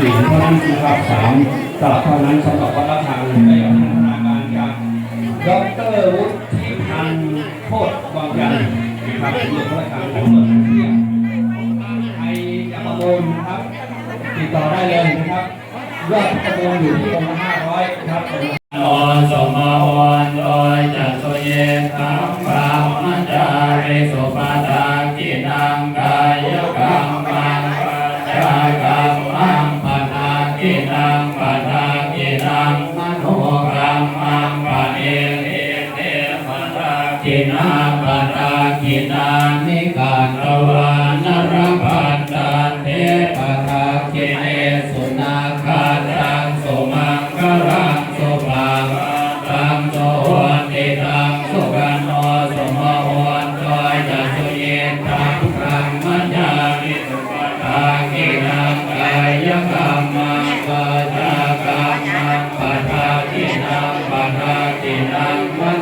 สี่เท่านั้นนะครับสามตลับเท่านั้นสำหรับวัดระฆังได้รับพัฒนาการจากดร.วุฒิพันธ์โคตรวังจันทร์นะครับเรื่องวัดระฆังของเมืองเที่ยงใครจะประมูลนะครับติดต่อได้เลยนะครับยอดประมูลอยู่ที่องค์ละ500ครับโอสมโอนโดยจัตสุเยธัมภามัจจาริสุปตากินังกายกรรมังปัจจากรรมังปนากินังปนากินังมโนกรรมังปะเอเอเตปนากินาปนากินานิการตวานรพันตันเทปนากิเนสุนาคาตังสุมังคลังสุภาตังโสติตังสุกันโนสมโอนโดยจัตสุเยธัมภามัจจาริสุปตากินังกายกรรมังปัจจากรรมังปทากินังปทากินังมโน